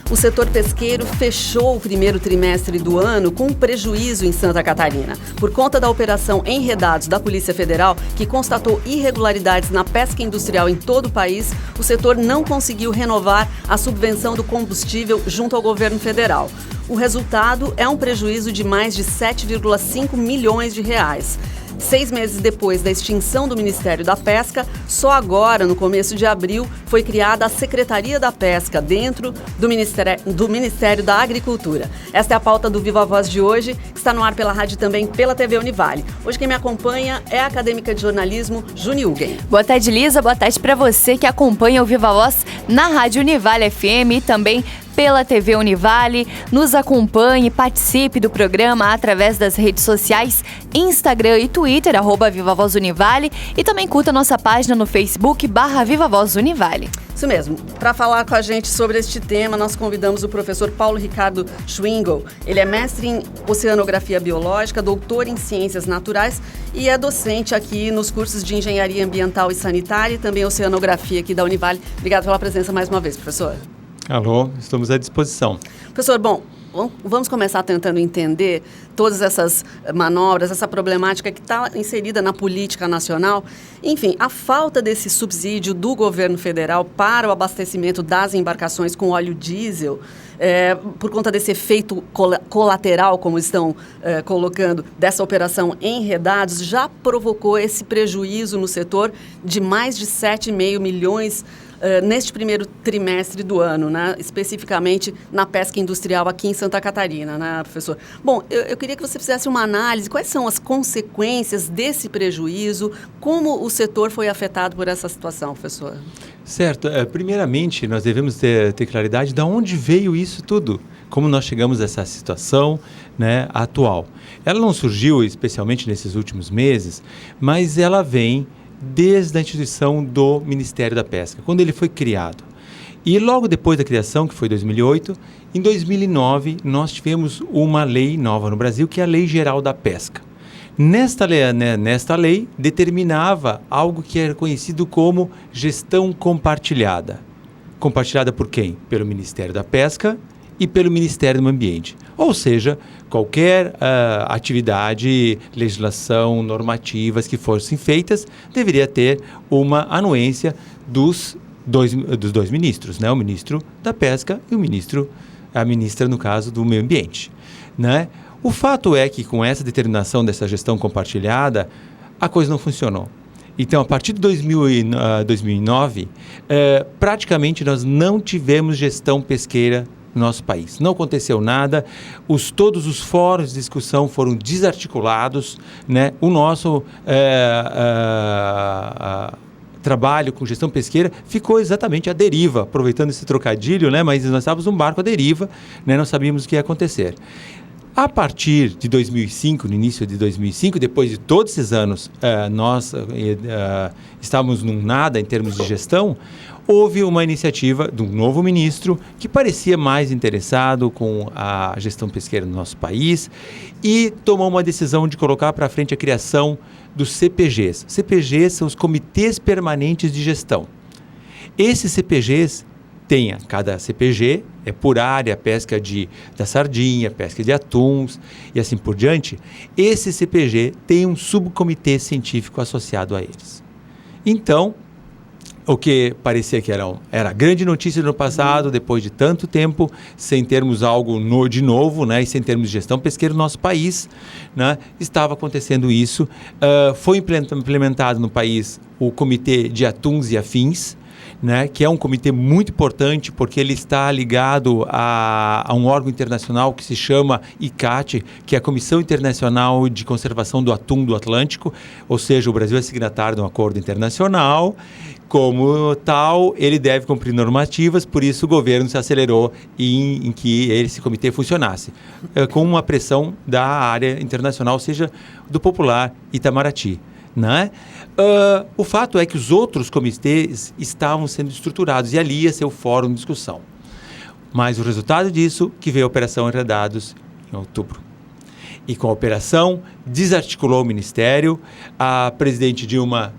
O setor pesqueiro fechou o primeiro trimestre do ano com um prejuízo em Santa Catarina. Por conta da operação Enredados da Polícia Federal, que constatou irregularidades na pesca industrial em todo o país, o setor não conseguiu renovar a subvenção do combustível junto ao governo federal. O resultado é um prejuízo de mais de 7,5 milhões de reais. 6 meses depois da extinção do Ministério da Pesca, só agora, no começo de abril, foi criada a Secretaria da Pesca dentro do Ministério da Agricultura. Esta é a pauta do Viva Voz de hoje, que está no ar pela rádio e também pela TV Univale. Hoje quem me acompanha é a acadêmica de jornalismo Juni Hugen. Boa tarde, Lisa. Boa tarde para você que acompanha o Viva Voz na Rádio Univale FM e também pela TV Univale. Nos acompanhe, participe do programa através das redes sociais, Instagram e Twitter, @Viva Voz Univale, e também curta nossa página no Facebook, /Viva Voz Univale. Isso mesmo. Para falar com a gente sobre este tema, nós convidamos o professor Paulo Ricardo Schwingel. Ele é mestre em Oceanografia Biológica, doutor em Ciências Naturais e é docente aqui nos cursos de Engenharia Ambiental e Sanitária e também Oceanografia aqui da Univale. Obrigado pela presença mais uma vez, professor. Alô, estamos à disposição. Professor, bom, vamos começar tentando entender todas essas manobras, essa problemática que está inserida na política nacional. Enfim, a falta desse subsídio do governo federal para o abastecimento das embarcações com óleo diesel, por conta desse efeito colateral, como estão colocando, dessa operação Enredados, já provocou esse prejuízo no setor de mais de 7,5 milhões neste primeiro trimestre do ano, né? Especificamente na pesca industrial aqui em Santa Catarina, né, professor? Bom, eu queria que você fizesse uma análise, quais são as consequências desse prejuízo, como o setor foi afetado por essa situação, professor? Certo. Primeiramente, nós devemos ter claridade de onde veio isso tudo, como nós chegamos a essa situação, né, atual. Ela não surgiu especialmente nesses últimos meses, mas ela vem desde a instituição do Ministério da Pesca, quando ele foi criado. E logo depois da criação, que foi em 2008, em 2009, nós tivemos uma lei nova no Brasil, que é a Lei Geral da Pesca. Nesta lei, determinava algo que era conhecido como gestão compartilhada. Compartilhada por quem? Pelo Ministério da Pesca e pelo Ministério do Meio Ambiente. Ou seja, qualquer atividade, legislação, normativas que fossem feitas, deveria ter uma anuência dos dois ministros, né? O ministro da Pesca e a ministra, no caso, do Meio Ambiente, né? O fato é que, com essa determinação dessa gestão compartilhada, a coisa não funcionou. Então, a partir de 2009, praticamente nós não tivemos gestão pesqueira no nosso país. Não aconteceu nada, todos os fóruns de discussão foram desarticulados, né? O nosso trabalho com gestão pesqueira ficou exatamente à deriva, aproveitando esse trocadilho, né? Mas nós estávamos num barco à deriva, né? Não sabíamos o que ia acontecer. A partir de 2005, no início de 2005, depois de todos esses anos, nós estávamos num nada em termos de gestão, houve uma iniciativa de um novo ministro que parecia mais interessado com a gestão pesqueira no nosso país e tomou uma decisão de colocar para frente a criação dos CPGs. CPGs são os Comitês Permanentes de Gestão. Esses CPGs cada CPG é por área, pesca da sardinha, pesca de atuns e assim por diante. Esse CPG tem um subcomitê científico associado a eles. Então, o que parecia que era grande notícia no passado, depois de tanto tempo, sem termos algo de novo, né, e sem termos de gestão pesqueira no nosso país, né, estava acontecendo isso. Foi implementado no país o Comitê de Atuns e Afins, né, que é um comitê muito importante porque ele está ligado a um órgão internacional que se chama ICCAT, que é a Comissão Internacional de Conservação do Atum do Atlântico, ou seja, o Brasil é signatário de um acordo internacional. Como tal, ele deve cumprir normativas, por isso o governo se acelerou em que esse comitê funcionasse, com uma pressão da área internacional, ou seja, do popular Itamaraty, né? O fato é que os outros comitês estavam sendo estruturados e ali ia ser o fórum de discussão. Mas o resultado disso que veio a Operação Enredados em outubro. E com a operação desarticulou o Ministério, a presidente Dilma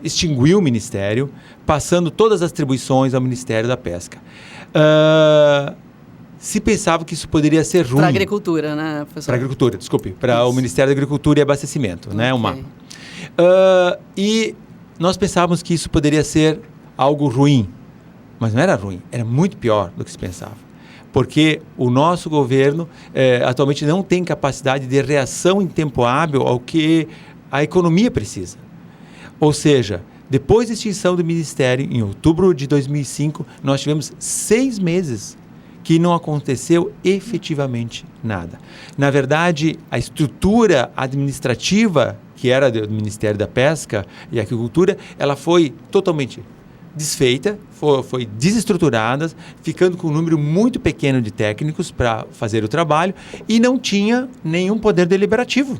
extinguiu o Ministério, passando todas as atribuições ao Ministério da Pesca. Se pensava que isso poderia ser ruim. Para a agricultura, né, professor? Para a agricultura, desculpe. Para o Ministério da Agricultura e Abastecimento, né? E nós pensávamos que isso poderia ser algo ruim. Mas não era ruim, era muito pior do que se pensava. Porque o nosso governo atualmente não tem capacidade de reação em tempo hábil ao que a economia precisa. Ou seja, depois da extinção do Ministério, em outubro de 2005, nós tivemos 6 meses que não aconteceu efetivamente nada. Na verdade, a estrutura administrativa, que era do Ministério da Pesca e Agricultura, ela foi totalmente desfeita, foi desestruturada, ficando com um número muito pequeno de técnicos para fazer o trabalho e não tinha nenhum poder deliberativo,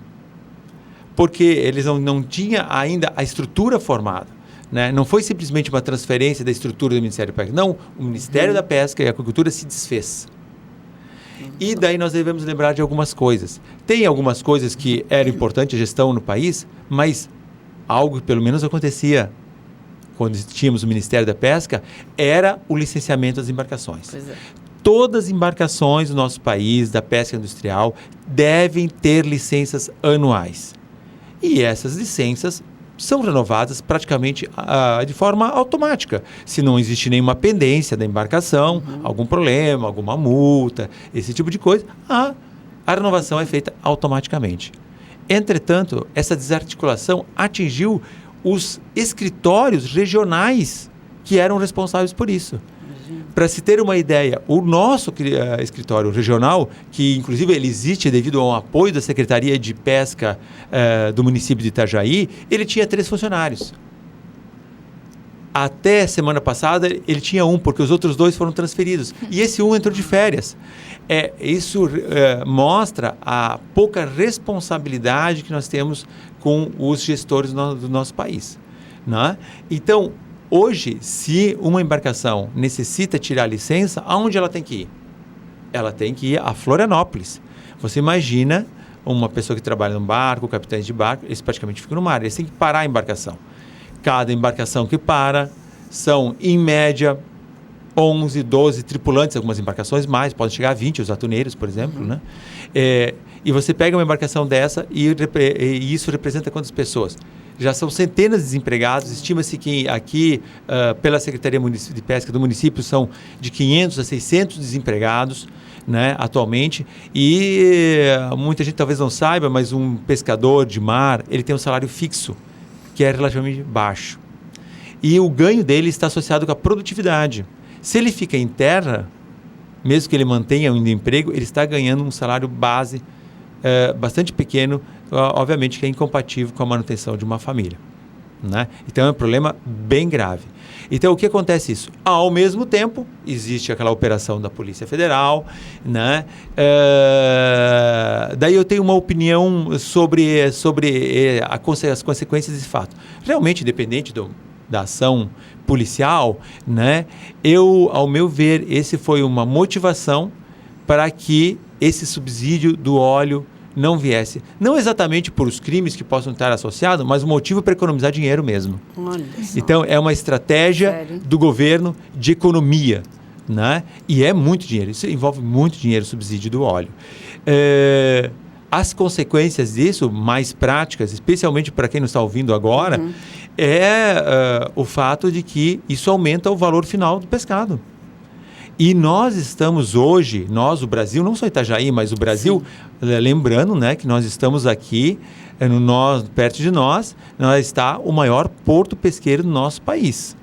porque eles não tinham ainda a estrutura formada. Né? Não foi simplesmente uma transferência da estrutura do Ministério da Pesca. Não, o Ministério da Pesca e Agricultura se desfez. E daí nós devemos lembrar de algumas coisas. Tem algumas coisas que era importante a gestão no país, mas algo que pelo menos acontecia quando tínhamos o Ministério da Pesca, era o licenciamento das embarcações. Pois é. Todas as embarcações do nosso país, da pesca industrial, devem ter licenças anuais. E essas licenças são renovadas praticamente de forma automática. Se não existe nenhuma pendência da embarcação, algum problema, alguma multa, esse tipo de coisa, a renovação é feita automaticamente. Entretanto, essa desarticulação atingiu os escritórios regionais que eram responsáveis por isso. Para se ter uma ideia, o nosso escritório regional, que inclusive ele existe devido ao apoio da Secretaria de Pesca do município de Itajaí, ele tinha 3 funcionários. Até semana passada ele tinha 1, porque os outros 2 foram transferidos. E esse 1 entrou de férias. Isso mostra a pouca responsabilidade que nós temos com os gestores do nosso país. Né? Então, hoje, se uma embarcação necessita tirar a licença, aonde ela tem que ir? Ela tem que ir a Florianópolis. Você imagina uma pessoa que trabalha num barco, capitães de barco, eles praticamente ficam no mar, eles têm que parar a embarcação. Cada embarcação que para são, em média, 11, 12 tripulantes, algumas embarcações mais, podem chegar a 20, os atuneiros, por exemplo. Né? E você pega uma embarcação dessa e isso representa quantas pessoas? Já são centenas de desempregados, estima-se que aqui, pela Secretaria de Pesca do município, são de 500 a 600 desempregados, né, atualmente, e muita gente talvez não saiba, mas um pescador de mar, ele tem um salário fixo, que é relativamente baixo. E o ganho dele está associado com a produtividade. Se ele fica em terra, mesmo que ele mantenha um emprego, ele está ganhando um salário base bastante pequeno, obviamente que é incompatível com a manutenção de uma família. Né? Então é um problema bem grave. Então o que acontece isso? Ao mesmo tempo, existe aquela operação da Polícia Federal, né? Daí eu tenho uma opinião sobre as consequências desse fato. Realmente, independente da ação policial, né? Ao meu ver, esse foi uma motivação para que esse subsídio do óleo não viesse. Não exatamente por os crimes que possam estar associados, mas o motivo para economizar dinheiro mesmo. Olha só. Então, é uma estratégia do governo de economia. Né? E é muito dinheiro. Isso envolve muito dinheiro, o subsídio do óleo. As consequências disso, mais práticas, especialmente para quem não está ouvindo agora, o fato de que isso aumenta o valor final do pescado. E nós estamos hoje, o Brasil, não só Itajaí, mas o Brasil, lembrando, né, que nós estamos aqui, perto de nós está o maior porto pesqueiro do nosso país.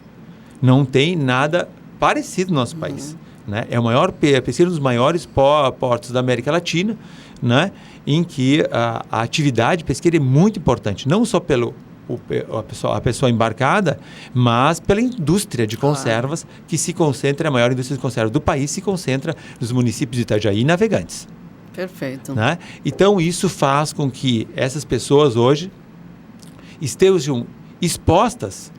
Não tem nada parecido no nosso país. Né? É o maior pesqueiro dos maiores portos da América Latina, né, em que a atividade pesqueira é muito importante, não só pelo a pessoa embarcada, mas pela indústria de conservas que se concentra, a maior indústria de conservas do país se concentra nos municípios de Itajaí e Navegantes. Perfeito. Né? Então, isso faz com que essas pessoas hoje estejam expostas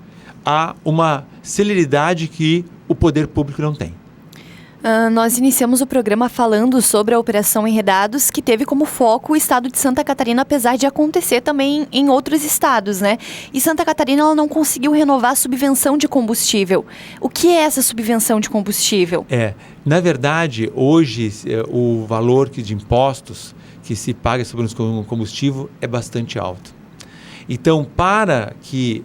a uma celeridade que o poder público não tem. Nós iniciamos o programa falando sobre a Operação Enredados, que teve como foco o estado de Santa Catarina, apesar de acontecer também em outros estados, né? E Santa Catarina ela não conseguiu renovar a subvenção de combustível. O que é essa subvenção de combustível? Na verdade, hoje o valor de impostos que se paga sobre o combustível é bastante alto. Então, para que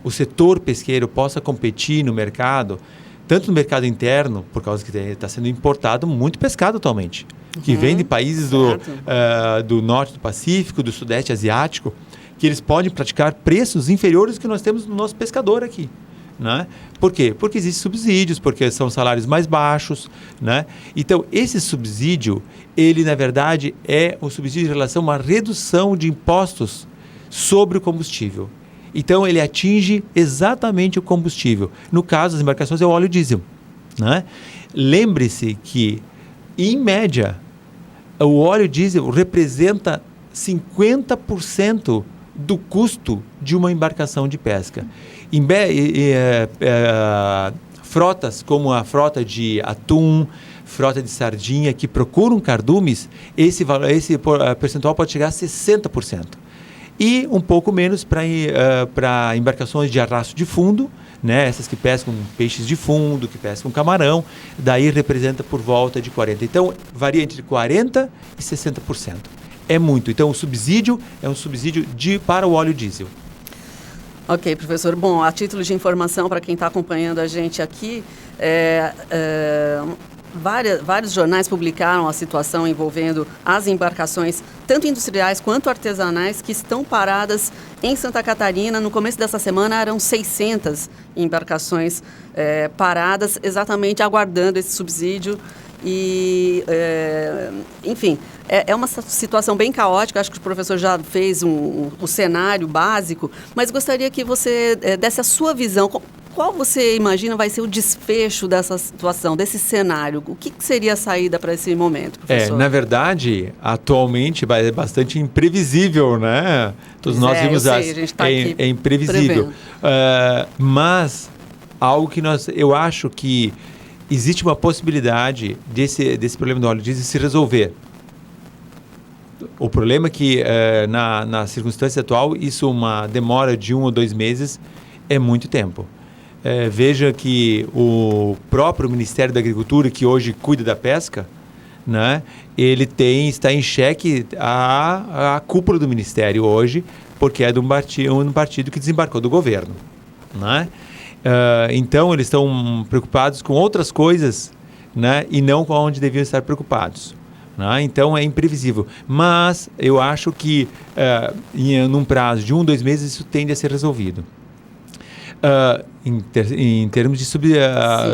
o setor pesqueiro possa competir no mercado, tanto no mercado interno, por causa que está sendo importado muito pescado atualmente, que vem de países do norte do Pacífico, do sudeste asiático, que eles podem praticar preços inferiores que nós temos no nosso pescador aqui. Né? Por quê? Porque existem subsídios, porque são salários mais baixos. Né? Então, esse subsídio, ele na verdade é um subsídio em relação a uma redução de impostos sobre o combustível. Então, ele atinge exatamente o combustível. No caso das embarcações, é o óleo diesel. Né? Lembre-se que, em média, o óleo diesel representa 50% do custo de uma embarcação de pesca. Frotas como a frota de atum, frota de sardinha, que procuram cardumes, esse percentual pode chegar a 60%. E um pouco menos para embarcações de arrasto de fundo, né? Essas que pescam peixes de fundo, que pescam camarão, daí representa por volta de 40%. Então, varia entre 40% e 60%. É muito. Então, o subsídio é um subsídio para o óleo diesel. Ok, professor. Bom, a título de informação para quem está acompanhando a gente aqui, vários jornais publicaram a situação envolvendo as embarcações, tanto industriais quanto artesanais, que estão paradas em Santa Catarina. No começo dessa semana eram 600 embarcações paradas, exatamente aguardando esse subsídio. E, enfim, é uma situação bem caótica. Acho que o professor já fez o cenário básico, mas gostaria que você desse a sua visão. Qual você imagina vai ser o desfecho dessa situação, desse cenário? O que seria a saída para esse momento, professor? Na verdade, atualmente é bastante imprevisível, né? Todos nós vimos a gente tá aqui é imprevisível. Mas algo que eu acho que existe uma possibilidade desse problema do óleo diesel se resolver. O problema é que, na circunstância atual, uma demora de 1 ou 2 meses é muito tempo. Veja que o próprio Ministério da Agricultura, que hoje cuida da pesca, né, ele está em xeque a cúpula do Ministério hoje, porque é de um partido que desembarcou do governo. Né? Então, eles estão preocupados com outras coisas, né, e não com onde deviam estar preocupados. Né? Então, é imprevisível. Mas eu acho que, num prazo de 1 ou 2 meses, isso tende a ser resolvido. Em termos de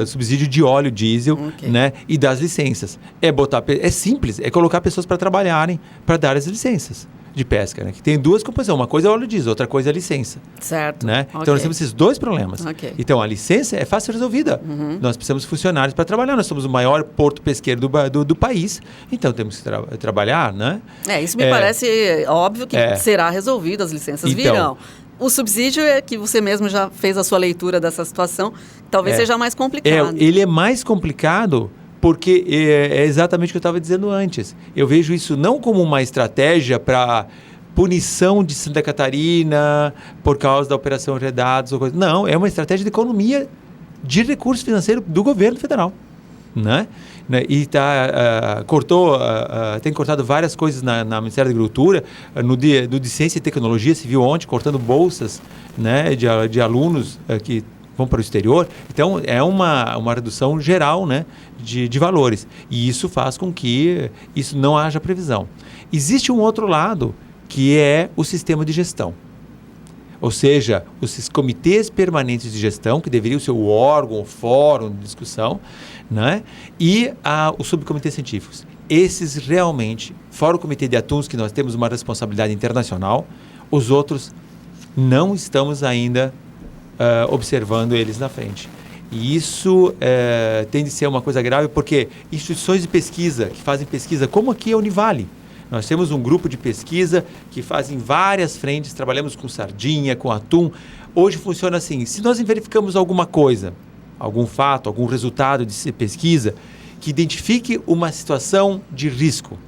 subsídio de óleo diesel, okay, né, e das licenças. É simples, é colocar pessoas para trabalharem, para dar as licenças de pesca, né? Que tem duas composições, uma coisa é óleo diesel, outra coisa é a licença. Certo. Né? Okay. Então nós temos esses 2 problemas. Okay. Então a licença é fácil resolvida. Uhum. Nós precisamos de funcionários para trabalhar, nós somos o maior porto pesqueiro do país, então temos que trabalhar, né? Isso me parece óbvio que será resolvido, as licenças virão. O subsídio é que você mesmo já fez a sua leitura dessa situação, talvez seja mais complicado. Ele é mais complicado porque é exatamente o que eu estava dizendo antes. Eu vejo isso não como uma estratégia para punição de Santa Catarina por causa da Operação Enredados ou coisa. Não, é uma estratégia de economia de recurso financeiro do governo federal. Né? E tem cortado várias coisas na Ministério da Agricultura, do de Ciência e Tecnologia, se viu ontem, cortando bolsas, né, de alunos que vão para o exterior. Então, é uma redução geral, né, de valores. E isso faz com que isso não haja previsão. Existe um outro lado, que é o sistema de gestão. Ou seja, os comitês permanentes de gestão, que deveriam ser o órgão, o fórum de discussão, né? E os subcomitês científicos. Esses realmente, fora o comitê de atuns, que nós temos uma responsabilidade internacional, os outros não estamos ainda observando eles na frente. E isso tem de ser uma coisa grave, porque instituições de pesquisa, que fazem pesquisa, como aqui a Univale, nós temos um grupo de pesquisa que faz em várias frentes, trabalhamos com sardinha, com atum. Hoje funciona assim, se nós verificamos alguma coisa, algum fato, algum resultado de pesquisa que identifique uma situação de risco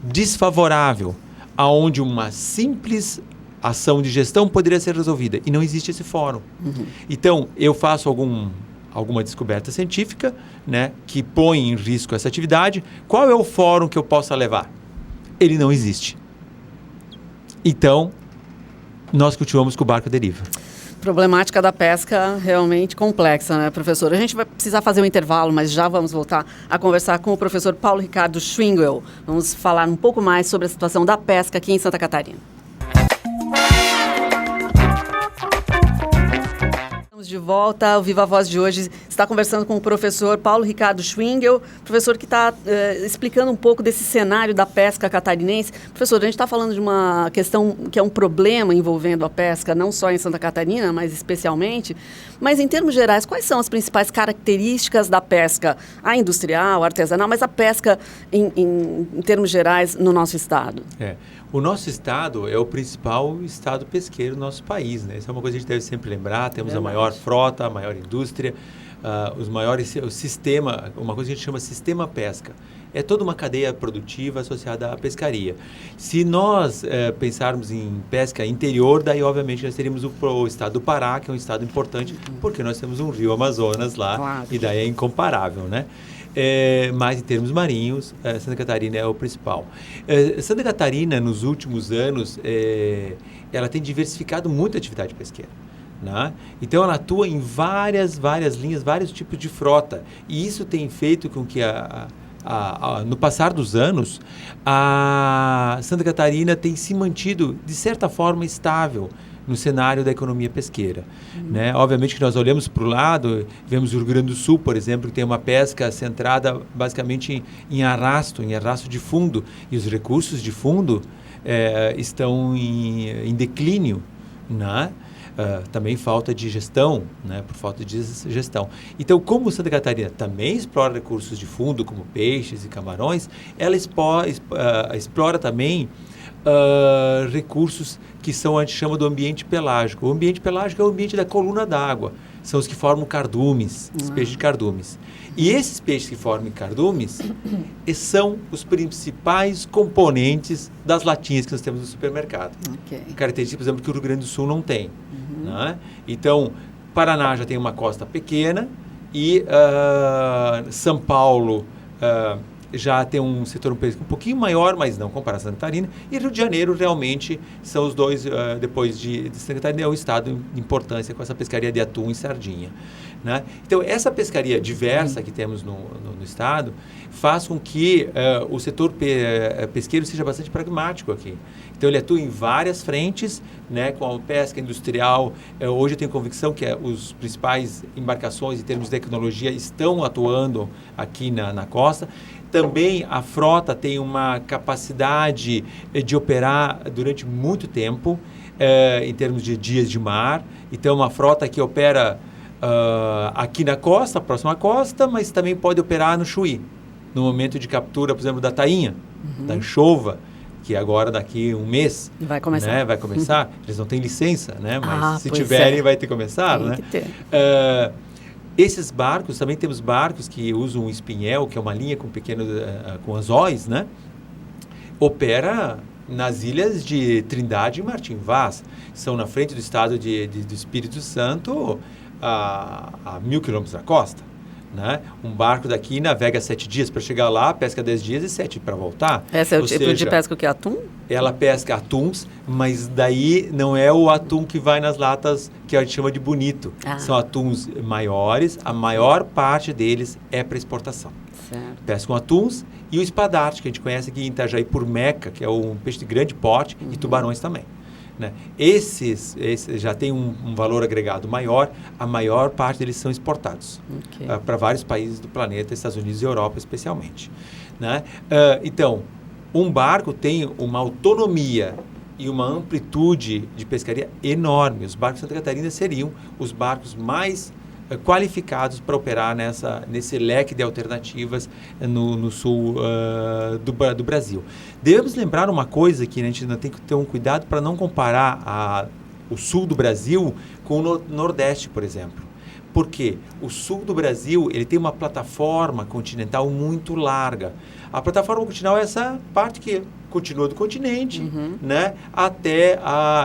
desfavorável, aonde uma simples ação de gestão poderia ser resolvida. E não existe esse fórum. Então, eu faço alguma descoberta científica, né, que põe em risco essa atividade. Qual é o fórum que eu possa levar? Ele não existe. Então, nós continuamos com o barco à deriva. Problemática da pesca realmente complexa, né, professor? A gente vai precisar fazer um intervalo, mas já vamos voltar a conversar com o professor Paulo Ricardo Schwingel. Vamos falar um pouco mais sobre a situação da pesca aqui em Santa Catarina. Estamos de volta. O Viva a Voz de hoje está conversando com o professor Paulo Ricardo Schwingel, professor que está explicando um pouco desse cenário da pesca catarinense. Professor, a gente está falando de uma questão que é um problema envolvendo a pesca, não só em Santa Catarina, mas especialmente. Mas, em termos gerais, quais são as principais características da pesca, a industrial, a artesanal, mas a pesca em termos gerais no nosso estado? O nosso estado é o principal estado pesqueiro do nosso país, né? Isso é uma coisa que a gente deve sempre lembrar. Temos a maior frota, a maior indústria, o sistema, uma coisa que a gente chama sistema pesca. É toda uma cadeia produtiva associada à pescaria. Se nós pensarmos em pesca interior, daí obviamente nós teríamos o estado do Pará, que é um estado importante, porque nós temos um rio Amazonas lá, claro. E daí é incomparável, né? Mas em termos marinhos, Santa Catarina é o principal. Santa Catarina, nos últimos anos, ela tem diversificado muito a atividade pesqueira. Né? Então, ela atua em várias linhas, vários tipos de frota. E isso tem feito com que, no passar dos anos, a Santa Catarina tem se mantido, de certa forma, estável no cenário da economia pesqueira. Né? Obviamente que nós olhamos para o lado, vemos o Rio Grande do Sul, por exemplo, que tem uma pesca centrada basicamente em arrasto de fundo, e os recursos de fundo estão em declínio, né? Também falta de gestão, né? Por falta de gestão. Então, como Santa Catarina também explora recursos de fundo, como peixes e camarões, ela explora também recursos que a gente chama do ambiente pelágico. O ambiente pelágico é o ambiente da coluna d'água. São os que formam cardumes, os peixes de cardumes. E esses peixes que formam cardumes são os principais componentes das latinhas que nós temos no supermercado. Característica, por exemplo, que o Rio Grande do Sul não tem. Né? Então, Paraná já tem uma costa pequena e São Paulo já tem um setor um pouquinho maior, mas não comparado a Santa Catarina. E Rio de Janeiro realmente são os dois, depois de Santa Catarina, é o estado de importância com essa pescaria de atum e sardinha. Né? Então, essa pescaria diversa que temos no estado faz com que o setor pesqueiro seja bastante pragmático aqui. Então, ele atua em várias frentes, né, com a pesca industrial. Hoje eu tenho convicção que os principais embarcações em termos de tecnologia estão atuando aqui na costa. Também a frota tem uma capacidade de operar durante muito tempo, em termos de dias de mar. Então, uma frota que opera aqui na costa, próxima à costa, mas também pode operar no Chuí, no momento de captura, por exemplo, da tainha, da anchova, que agora daqui um mês vai começar. Né, vai começar. Eles não têm licença, né, mas se tiverem vai ter que começar. Tem, né? Que ter. Esses barcos, também temos barcos que usam um espinhel, que é uma linha com anzóis, né? Opera nas ilhas de Trindade e Martim Vaz. São na frente do estado do Espírito Santo, a 1.000 quilômetros da costa. Né? Um barco daqui navega 7 dias para chegar lá, pesca 10 dias e 7 para voltar. Esse é o tipo de pesca que é atum? Ela pesca atuns, mas daí não é o atum que vai nas latas que a gente chama de bonito. São atuns maiores, a maior parte deles é para exportação. Certo. Pescam atuns e o espadarte, que a gente conhece aqui em Itajaí por meca, que é um peixe de grande porte, e tubarões também. Né? Esses já têm um valor agregado maior, a maior parte deles são exportados para vários países do planeta, Estados Unidos e Europa especialmente. Né? Então, um barco tem uma autonomia e uma amplitude de pescaria enorme. Os barcos de Santa Catarina seriam os barcos mais qualificados para operar nesse leque de alternativas no sul do Brasil. Devemos lembrar uma coisa que a gente ainda tem que ter um cuidado para não comparar o sul do Brasil com o Nordeste, por exemplo. Porque o sul do Brasil ele tem uma plataforma continental muito larga. A plataforma continental é essa parte que continua do continente, né?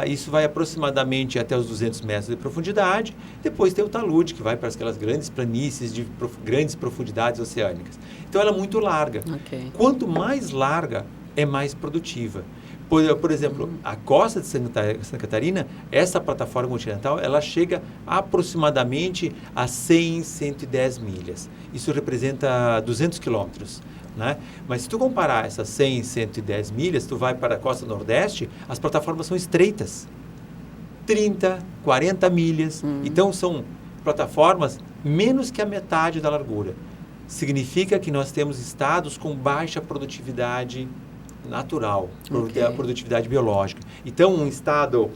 Isso vai aproximadamente até os 200 metros de profundidade. Depois tem o talude, que vai para aquelas grandes planícies de grandes profundidades oceânicas. Então, ela é muito larga. Okay. Quanto mais larga, é mais produtiva. Por exemplo, a costa de Santa Catarina, essa plataforma continental, ela chega aproximadamente a 100, 110 milhas. Isso representa 200 quilômetros. Né? Mas se tu comparar essas 100, 110 milhas, tu vai para a costa nordeste, as plataformas são estreitas. 30, 40 milhas. Então, são plataformas menos que a metade da largura. Significa que nós temos estados com baixa produtividade natural, produtividade biológica. Então, um estado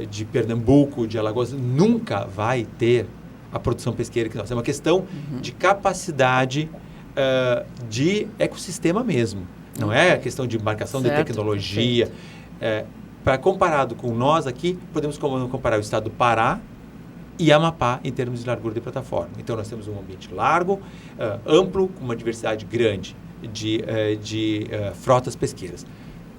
de Pernambuco, de Alagoas, nunca vai ter a produção pesqueira que nós temos. É uma questão de capacidade de ecossistema mesmo. Não é questão de marcação de tecnologia. Comparado com nós aqui, podemos comparar o estado do Pará e Amapá em termos de largura de plataforma. Então, nós temos um ambiente largo, amplo, com uma diversidade grande de frotas pesqueiras.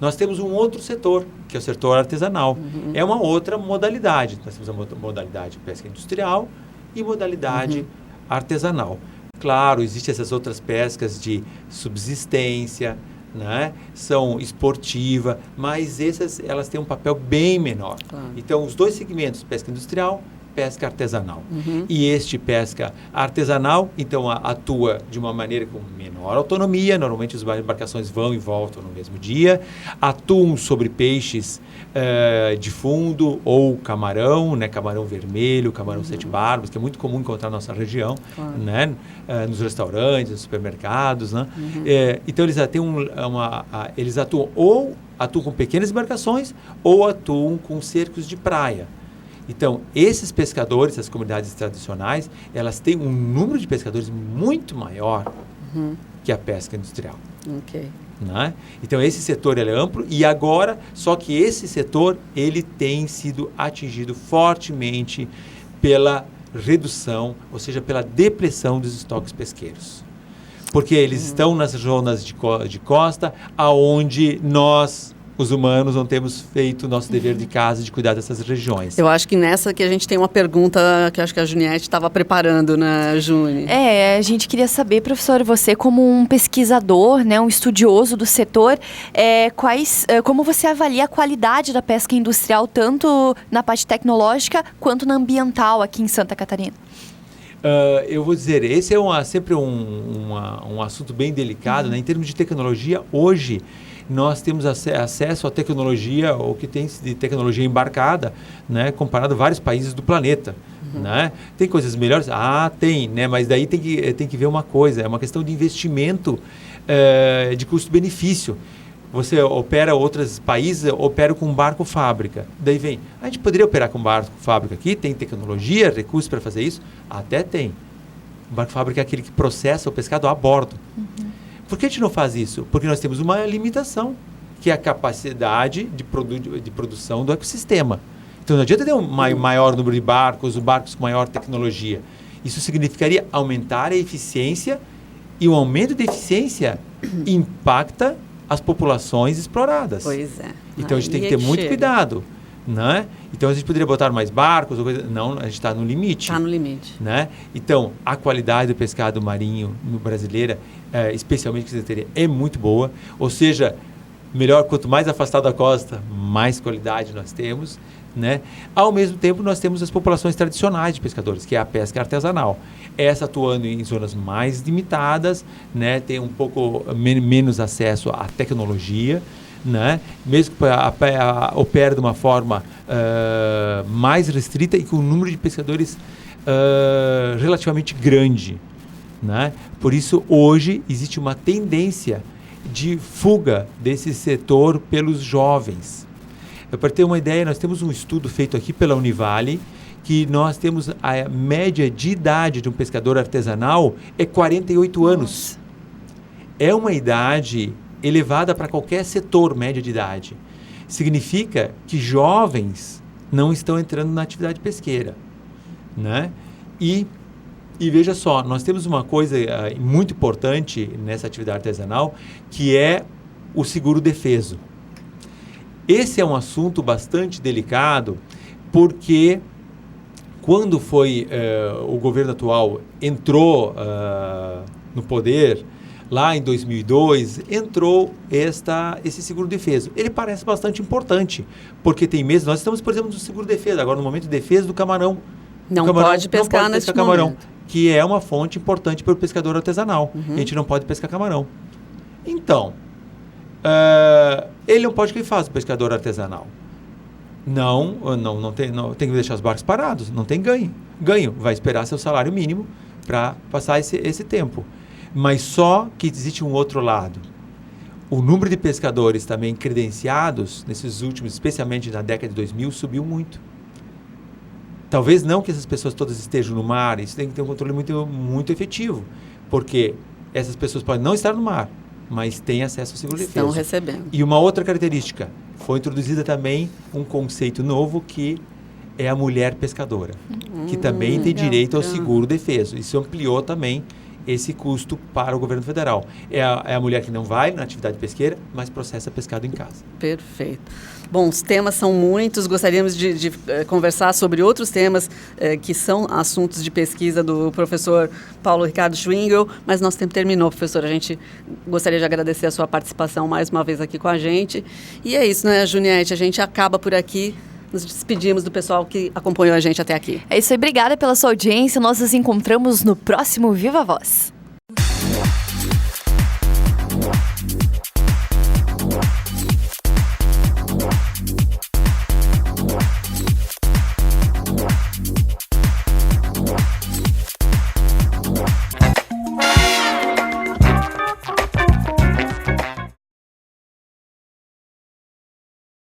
Nós temos um outro setor, que é o setor artesanal. É uma outra modalidade. Nós temos a modalidade pesca industrial e modalidade artesanal. Claro, existem essas outras pescas de subsistência, né? São esportiva, mas elas têm um papel bem menor. Então, os dois segmentos, pesca industrial, pesca artesanal. E este pesca artesanal, então, atua de uma maneira com menor autonomia. Normalmente, as embarcações vão e voltam no mesmo dia. Atuam sobre peixes de fundo ou camarão, né? Camarão vermelho, camarão sete barbas, que é muito comum encontrar na nossa região, né? Nos restaurantes, nos supermercados. Né? Então, eles atuam com pequenas embarcações ou atuam com cercos de praia. Então, esses pescadores, essas comunidades tradicionais, elas têm um número de pescadores muito maior que a pesca industrial. Né? Então, esse setor ele é amplo e agora, só que esse setor ele tem sido atingido fortemente pela redução, ou seja, pela depressão dos estoques pesqueiros. Porque eles estão nas zonas de costa, aonde nós, os humanos, não temos feito o nosso dever de casa de cuidar dessas regiões. Eu acho que nessa que a gente tem uma pergunta que eu acho que a Juniette estava preparando, né, Juni? A gente queria saber, professor, você como um pesquisador, né, um estudioso do setor, como você avalia a qualidade da pesca industrial, tanto na parte tecnológica quanto na ambiental aqui em Santa Catarina? Eu vou dizer, esse é sempre um assunto bem delicado, né? Em termos de tecnologia, hoje nós temos acesso à tecnologia, o que tem de tecnologia embarcada, né, comparado a vários países do planeta. Né? Tem coisas melhores? Tem, né? Mas daí tem que ver uma coisa, é uma questão de investimento de custo-benefício. Você outros países operam com barco-fábrica. Daí vem, a gente poderia operar com barco-fábrica aqui? Tem tecnologia, recursos para fazer isso? Até tem. O barco-fábrica é aquele que processa o pescado a bordo. Por que a gente não faz isso? Porque nós temos uma limitação, que é a capacidade de produção do ecossistema. Então, não adianta ter um maior número de barcos com maior tecnologia. Isso significaria aumentar a eficiência, e o aumento de eficiência impacta as populações exploradas. Pois é. Então, a gente tem que ter muito cuidado. Né? Então, a gente poderia botar mais barcos? Não, a gente está no limite. Está no limite. Né? Então, a qualidade do pescado marinho brasileira, especialmente que você teria, é muito boa. Ou seja, melhor, quanto mais afastado da costa, mais qualidade nós temos. Né? Ao mesmo tempo, nós temos as populações tradicionais de pescadores, que é a pesca artesanal. Essa atuando em zonas mais limitadas, né? Tem um pouco menos acesso à tecnologia, né? Mesmo que opera de uma forma mais restrita e com um número de pescadores relativamente grande. Né? Por isso, hoje, existe uma tendência de fuga desse setor pelos jovens. Para ter uma ideia, nós temos um estudo feito aqui pela Univale, que nós temos a média de idade de um pescador artesanal é 48 anos. É uma idade elevada para qualquer setor, média de idade. Significa que jovens não estão entrando na atividade pesqueira. Né? E veja só, nós temos uma coisa muito importante nessa atividade artesanal, que é o seguro-defeso. Esse é um assunto bastante delicado, porque quando foi o governo atual entrou no poder, lá em 2002, entrou esse seguro-defeso. Ele parece bastante importante, porque tem meses, nós estamos, por exemplo, no seguro-defeso, agora no momento de defesa do camarão. Não pode pescar nesse camarão, momento. Que é uma fonte importante para o pescador artesanal. A gente não pode pescar camarão. Então, ele não pode, o que ele faz, o pescador artesanal? Não tem que deixar os barcos parados, não tem ganho. Vai esperar seu salário mínimo para passar esse tempo. Mas só que existe um outro lado. O número de pescadores também credenciados, nesses últimos, especialmente na década de 2000, subiu muito. Talvez não que essas pessoas todas estejam no mar, isso tem que ter um controle muito, muito efetivo, porque essas pessoas podem não estar no mar, mas têm acesso ao seguro-defeso. Estão recebendo. E uma outra característica, foi introduzida também um conceito novo que é a mulher pescadora, que também tem direito ao seguro-defeso. Isso ampliou também esse custo para o governo federal. É a mulher que não vai na atividade pesqueira, mas processa pescado em casa. Perfeito. Bom, os temas são muitos, gostaríamos de conversar sobre outros temas que são assuntos de pesquisa do professor Paulo Ricardo Schwingel, mas nosso tempo terminou, professor. A gente gostaria de agradecer a sua participação mais uma vez aqui com a gente. E é isso, né, Juniette? A gente acaba por aqui. Nos despedimos do pessoal que acompanhou a gente até aqui. É isso aí, obrigada pela sua audiência. Nós nos encontramos no próximo Viva Voz.